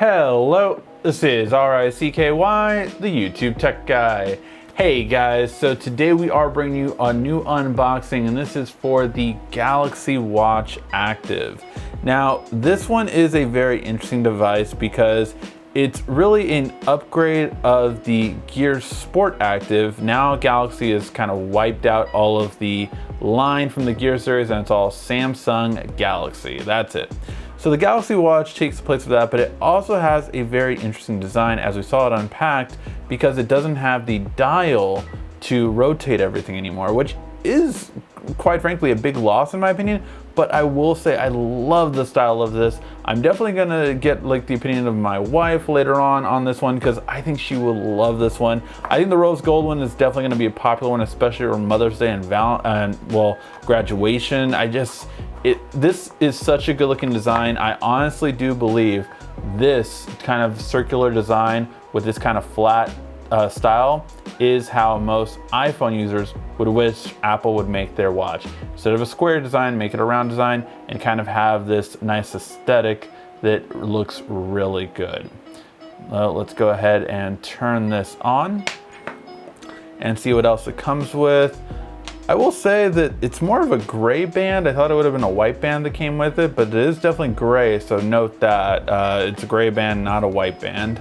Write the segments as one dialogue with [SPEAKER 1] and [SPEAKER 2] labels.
[SPEAKER 1] Hello, this is R-I-C-K-Y, the YouTube Tech Guy. Hey guys, so today we are bringing you a new unboxing, and this is for the Galaxy Watch Active. Now, this one is a very interesting device because it's really an upgrade of the Gear Sport Active. Now Galaxy has kind of wiped out all of the line from the Gear series and it's all Samsung Galaxy. That's it. So the Galaxy Watch takes the place of that, but it also has a very interesting design as we saw it unpacked, because it doesn't have the dial to rotate everything anymore, which is quite frankly a big loss in my opinion. But I will say I love the style of this. I'm definitely gonna get like the opinion of my wife later on this one, because I think she will love this one. I think the rose gold one is definitely gonna be a popular one, especially for Mother's Day and graduation. This is such a good looking design. I honestly do believe this kind of circular design with this kind of flat style is how most iPhone users would wish Apple would make their watch. Instead of a square design, make it a round design and kind of have this nice aesthetic that looks really good. Let's go ahead and turn this on and see what else it comes with. I will say that it's more of a gray band. I thought it would have been a white band that came with it, but it is definitely gray, so note that it's a gray band, not a white band.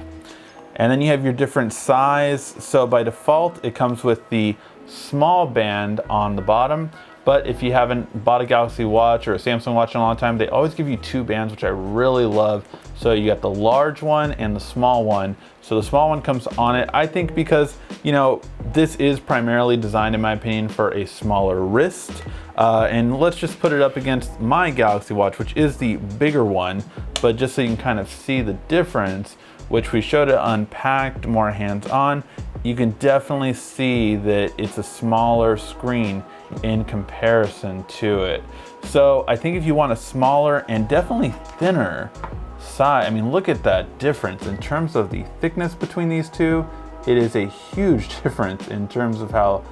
[SPEAKER 1] And then you have your different size. So by default, it comes with the small band on the bottom. But if you haven't bought a Galaxy Watch or a Samsung Watch in a long time, they always give you two bands, which I really love. So you got the large one and the small one. So the small one comes on it, I think, because, you know, this is primarily designed, in my opinion, for a smaller wrist. And let's just put it up against my Galaxy Watch, which is the bigger one. But just so you can kind of see the difference, which we showed it unpacked, more hands-on, you can definitely see that it's a smaller screen in comparison to it. So I think if you want a smaller and definitely thinner size, I mean, look at that difference in terms of the thickness between these two. It is a huge difference in terms of how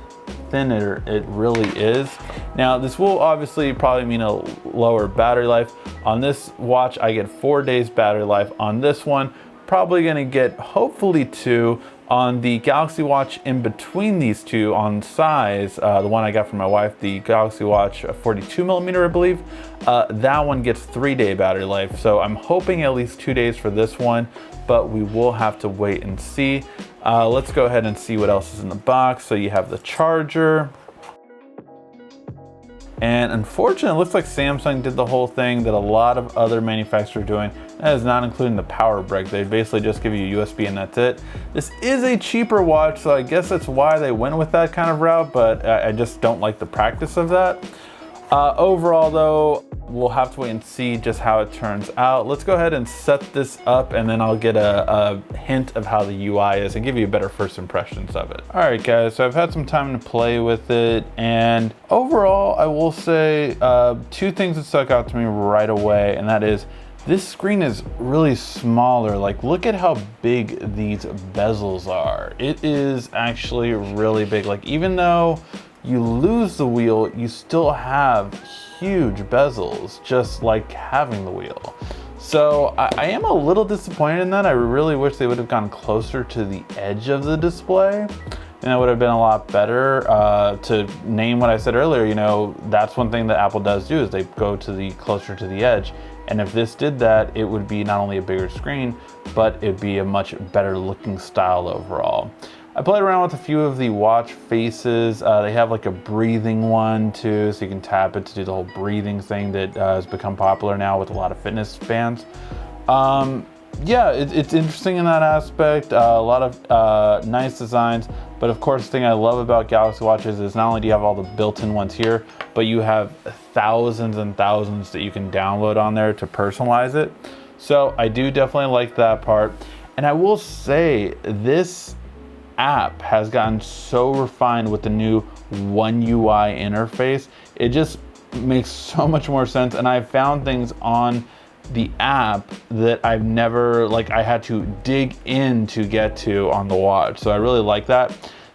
[SPEAKER 1] thin it really is. Now, this will obviously probably mean a lower battery life. On this watch, I get 4 days battery life. On this one, probably gonna get hopefully 2. On the Galaxy Watch in between these two on size, the one I got from my wife, the Galaxy Watch 42mm, I believe, that one gets 3-day battery life. So I'm hoping at least 2 days for this one, but we will have to wait and see. Let's go ahead and see what else is in the box. So you have the charger. And unfortunately, it looks like Samsung did the whole thing that a lot of other manufacturers are doing. That is not including the power brick. They basically just give you USB and that's it. This is a cheaper watch, so I guess that's why they went with that kind of route, but I just don't like the practice of that. Overall though, we'll have to wait and see just how it turns out. Let's go ahead and set this up, and then I'll get a hint of how the UI is and give you better first impressions of it. All right guys, so I've had some time to play with it, and overall I will say 2 things that stuck out to me right away, and that is this screen is really smaller. Like, look at how big these bezels are. It is actually really big. Like, even though you lose the wheel, you still have huge bezels, just like having the wheel. So I am a little disappointed in that. I really wish they would have gone closer to the edge of the display, and that would have been a lot better. To name what I said earlier, you know, that's one thing that Apple does do, is they go to the closer to the edge. And if this did that, it would be not only a bigger screen, but it'd be a much better looking style overall. I played around with a few of the watch faces. They have like a breathing one too, so you can tap it to do the whole breathing thing that has become popular now with a lot of fitness bands. Yeah, it's interesting in that aspect. A lot of nice designs, but of course the thing I love about Galaxy Watches is not only do you have all the built-in ones here, but you have thousands and thousands that you can download on there to personalize it. So I do definitely like that part. And I will say this app has gotten so refined with the new One UI interface. It just makes so much more sense, and I've found things on the app that I've never, like, I had to dig in to get to on the watch. So I really like that.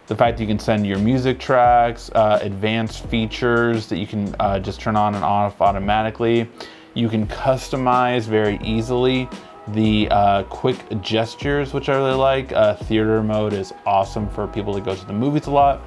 [SPEAKER 1] The fact that you can send your music tracks, advanced features that you can just turn on and off automatically. You can customize very easily. the quick gestures, which I really like. Theater mode is awesome for people that go to the movies a lot.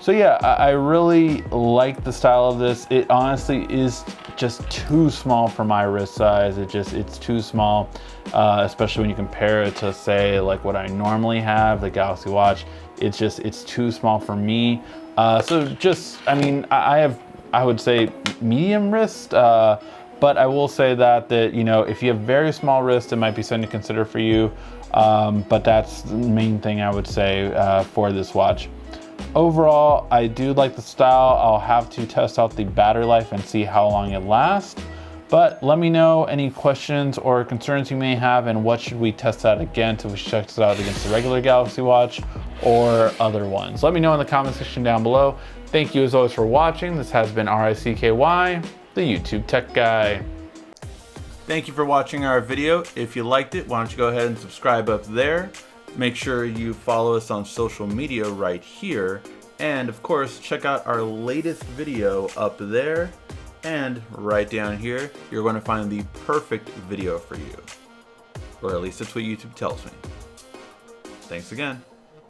[SPEAKER 1] So yeah, I really like the style of this. It honestly is just too small for my wrist size. It's too small, especially when you compare it to, say, like what I normally have, the Galaxy Watch. It's too small for me. So just, I mean, I would say medium wrist, but I will say that you know, if you have very small wrist, it might be something to consider for you. But that's the main thing I would say for this watch. Overall, I do like the style. I'll have to test out the battery life and see how long it lasts. But let me know any questions or concerns you may have, and what should we test out against, if we should check this out against the regular Galaxy Watch or other ones. Let me know in the comment section down below. Thank you as always for watching. This has been RICKY, the YouTube Tech Guy. Thank you for watching our video. If you liked it, why don't you go ahead and subscribe up there. Make sure you follow us on social media right here. And of course, check out our latest video up there. And right down here, you're going to find the perfect video for you. Or at least that's what YouTube tells me. Thanks again.